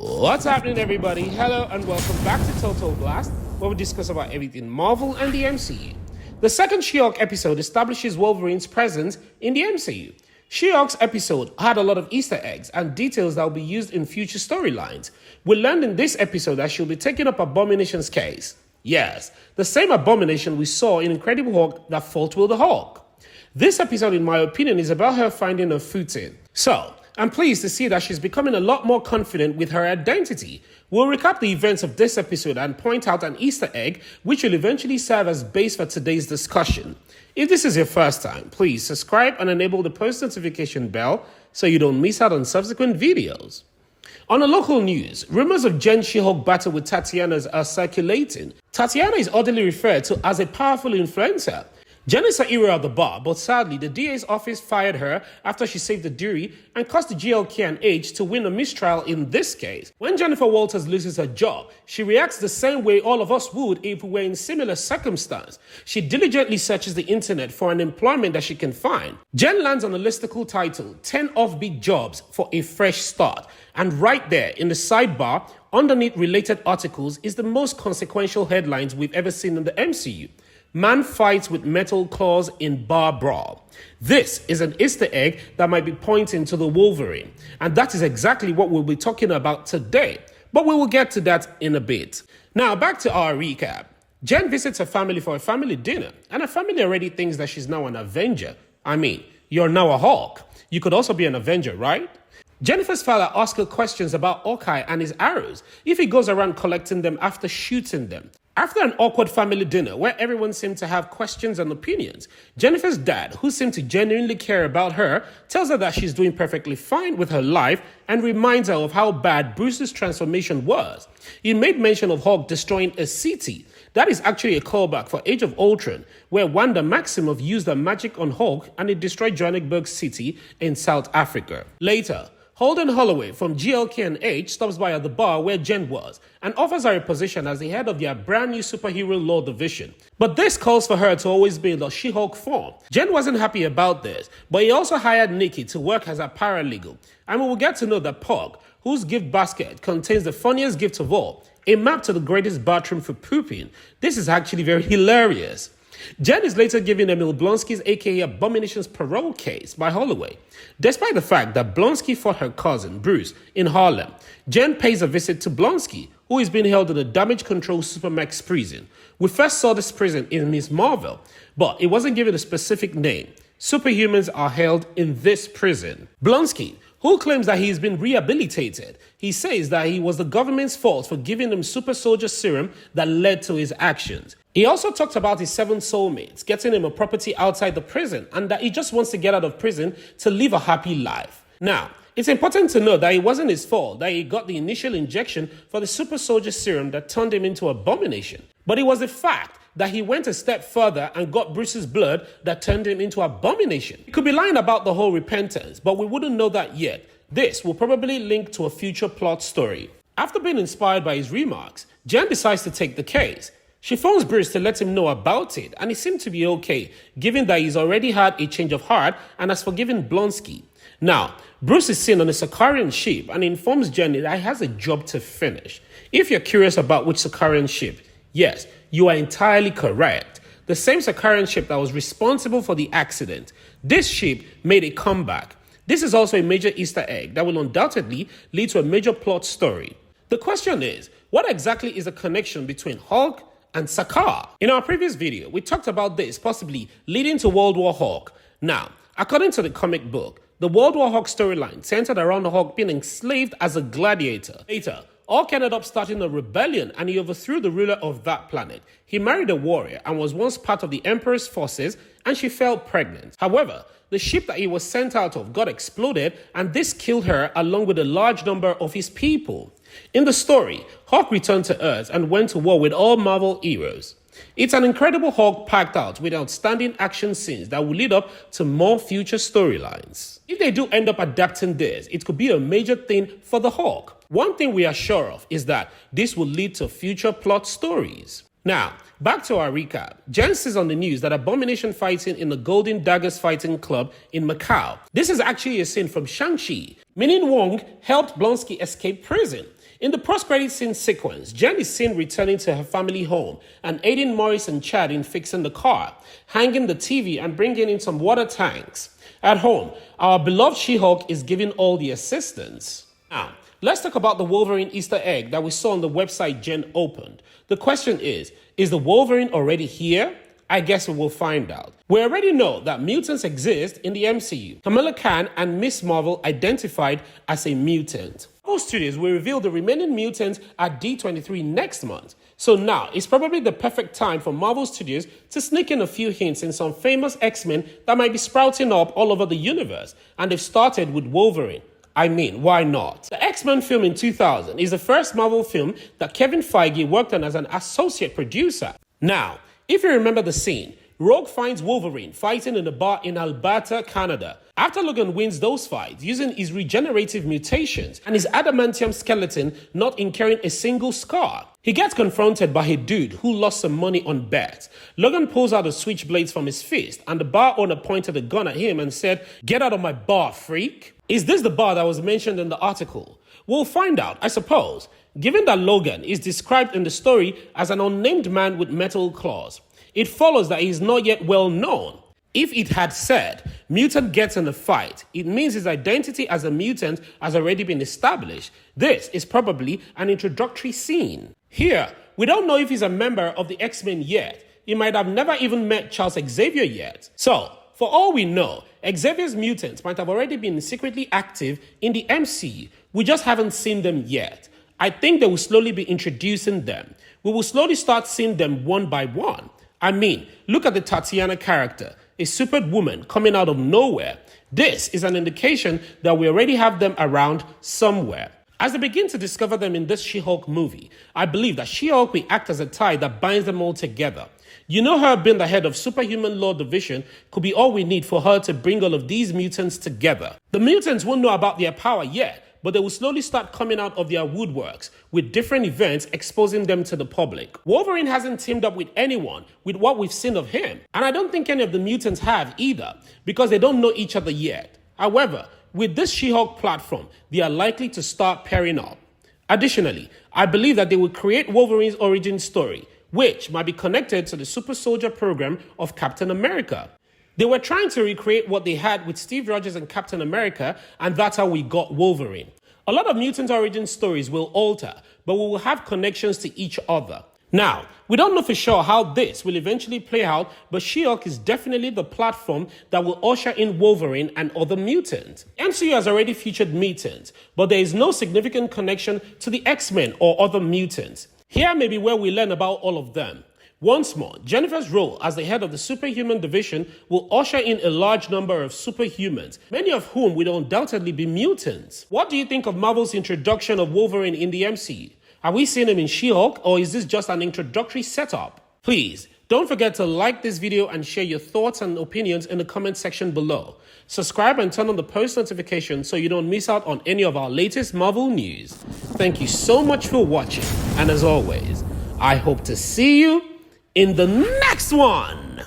What's happening, everybody? Hello and welcome back to Total Blast, where we discuss about everything Marvel and the MCU. The second She-Hulk episode establishes Wolverine's presence in the MCU. She-Hulk's episode had a lot of Easter eggs and details that will be used in future storylines. We learned in this episode that she'll be taking up Abomination's case. Yes, the same Abomination we saw in Incredible Hulk that fought with the Hulk. This episode, in my opinion, is about her finding her footing. So, I'm pleased to see that she's becoming a lot more confident with her identity. We'll recap the events of this episode and point out an Easter egg, which will eventually serve as base for today's discussion. If this is your first time, please subscribe and enable the post notification bell so you don't miss out on subsequent videos. On the local news, rumors of Jen She-Hulk battle with Tatiana's are circulating. Tatiana is oddly referred to as a powerful influencer. Jen is a hero at the bar, but sadly, the DA's office fired her after she saved the jury and caused the GLK&H to win a mistrial in this case. When Jennifer Walters loses her job, she reacts the same way all of us would if we were in similar circumstance. She diligently searches the internet for an employment that she can find. Jen lands on a listicle title, 10 offbeat jobs for a fresh start. And right there in the sidebar, underneath related articles, is the most consequential headlines we've ever seen in the MCU. Man fights with metal claws in bar brawl. This is an Easter egg that might be pointing to the Wolverine. And that is exactly what we'll be talking about today. But we will get to that in a bit. Now, back to our recap. Jen visits her family for a family dinner. And her family already thinks that she's now an Avenger. I mean, you're now a Hulk. You could also be an Avenger, right? Jennifer's father asks her questions about Hawkeye and his arrows, if he goes around collecting them after shooting them. After an awkward family dinner where everyone seemed to have questions and opinions, Jennifer's dad, who seemed to genuinely care about her, tells her that she's doing perfectly fine with her life and reminds her of how bad Bruce's transformation was. He made mention of Hulk destroying a city. That is actually a callback for Age of Ultron, where Wanda Maximoff used her magic on Hulk and it destroyed Johannesburg City in South Africa. Later, Holden Holloway from GLK&H stops by at the bar where Jen was and offers her a position as the head of their brand new superhero law division. But this calls for her to always be in the She-Hulk form. Jen wasn't happy about this, but he also hired Nikki to work as a paralegal. And we will get to know that Pog, whose gift basket contains the funniest gift of all, a map to the greatest bathroom for pooping. This is actually very hilarious. Jen is later given Emil Blonsky's aka Abomination's parole case by Holloway. Despite the fact that Blonsky fought her cousin, Bruce, in Harlem, Jen pays a visit to Blonsky, who is being held in a damage-control Supermax prison. We first saw this prison in Ms. Marvel, but it wasn't given a specific name. Superhumans are held in this prison. Blonsky, who claims that he's been rehabilitated, he says that he was the government's fault for giving him super soldier serum that led to his actions. He also talked about his 7 soulmates getting him a property outside the prison and that he just wants to get out of prison to live a happy life. Now, it's important to note that it wasn't his fault that he got the initial injection for the super soldier serum that turned him into Abomination. But it was the fact that he went a step further and got Bruce's blood that turned him into Abomination. He could be lying about the whole repentance, but we wouldn't know that yet. This will probably link to a future plot story. After being inspired by his remarks, Jen decides to take the case. She phones Bruce to let him know about it, and he seemed to be okay, given that he's already had a change of heart and has forgiven Blonsky. Now, Bruce is seen on a Sicarian ship and informs Jen that he has a job to finish. If you're curious about which Sicarian ship, yes, you are entirely correct. The same Sicarian ship that was responsible for the accident. This ship made a comeback. This is also a major Easter egg that will undoubtedly lead to a major plot story. The question is, what exactly is the connection between Hulk and Sakaar? In our previous video, we talked about this possibly leading to World War Hulk. Now, according to the comic book, the World War Hulk storyline centered around the Hulk being enslaved as a gladiator. Later, Hulk ended up starting a rebellion and he overthrew the ruler of that planet. He married a warrior and was once part of the Emperor's forces and she fell pregnant. However, the ship that he was sent out of got exploded and this killed her along with a large number of his people. In the story, Hulk returned to Earth and went to war with all Marvel heroes. It's an incredible Hulk packed out with outstanding action scenes that will lead up to more future storylines. If they do end up adapting this, it could be a major thing for the Hulk. One thing we are sure of is that this will lead to future plot stories. Now, back to our recap. Jen says on the news that Abomination fighting in the Golden Daggers Fighting Club in Macau. This is actually a scene from Shang-Chi, meaning Wong helped Blonsky escape prison. In the post-credit scene sequence, Jen is seen returning to her family home and aiding Morris and Chad in fixing the car, hanging the TV and bringing in some water tanks. At home, our beloved She-Hulk is giving all the assistance. Now, let's talk about the Wolverine Easter egg that we saw on the website Jen opened. The question is the Wolverine already here? I guess we will find out. We already know that mutants exist in the MCU. Kamala Khan and Miss Marvel identified as a mutant. Marvel Studios will reveal the remaining mutants at D23 next month. So now, it's probably the perfect time for Marvel Studios to sneak in a few hints in some famous X-Men that might be sprouting up all over the universe. And they've started with Wolverine. I mean, why not? The X-Men film in 2000 is the first Marvel film that Kevin Feige worked on as an associate producer. Now, if you remember the scene, Rogue finds Wolverine fighting in a bar in Alberta, Canada. After Logan wins those fights using his regenerative mutations and his adamantium skeleton not incurring a single scar, he gets confronted by a dude who lost some money on bets. Logan pulls out the switchblades from his fist and the bar owner pointed a gun at him and said, "Get out of my bar, freak." Is this the bar that was mentioned in the article? We'll find out, I suppose, given that Logan is described in the story as an unnamed man with metal claws. It follows that he is not yet well known. If it had said, mutant gets in a fight, it means his identity as a mutant has already been established. This is probably an introductory scene. Here, we don't know if he's a member of the X-Men yet. He might have never even met Charles Xavier yet. So, for all we know, Xavier's mutants might have already been secretly active in the MCU. We just haven't seen them yet. I think they will slowly be introducing them. We will slowly start seeing them one by one. I mean, look at the Tatiana character, a superwoman coming out of nowhere. This is an indication that we already have them around somewhere. As they begin to discover them in this She-Hulk movie, I believe that She-Hulk will act as a tie that binds them all together. You know, her being the head of Superhuman Law Division could be all we need for her to bring all of these mutants together. The mutants won't know about their power yet, but they will slowly start coming out of their woodworks with different events exposing them to the public. Wolverine hasn't teamed up with anyone with what we've seen of him, and I don't think any of the mutants have either, because they don't know each other yet. However, with this She-Hulk platform, they are likely to start pairing up. Additionally, I believe that they will create Wolverine's origin story, which might be connected to the Super Soldier program of Captain America. They were trying to recreate what they had with Steve Rogers and Captain America, and that's how we got Wolverine. A lot of mutant origin stories will alter, but we will have connections to each other. Now, we don't know for sure how this will eventually play out, but She-Hulk is definitely the platform that will usher in Wolverine and other mutants. MCU has already featured mutants, but there is no significant connection to the X-Men or other mutants. Here may be where we learn about all of them. Once more, Jennifer's role as the head of the Superhuman Division will usher in a large number of superhumans, many of whom will undoubtedly be mutants. What do you think of Marvel's introduction of Wolverine in the MCU? Are we seeing him in She-Hulk, or is this just an introductory setup? Please, don't forget to like this video and share your thoughts and opinions in the comment section below. Subscribe and turn on the post notifications so you don't miss out on any of our latest Marvel news. Thank you so much for watching, and as always, I hope to see you in the next one.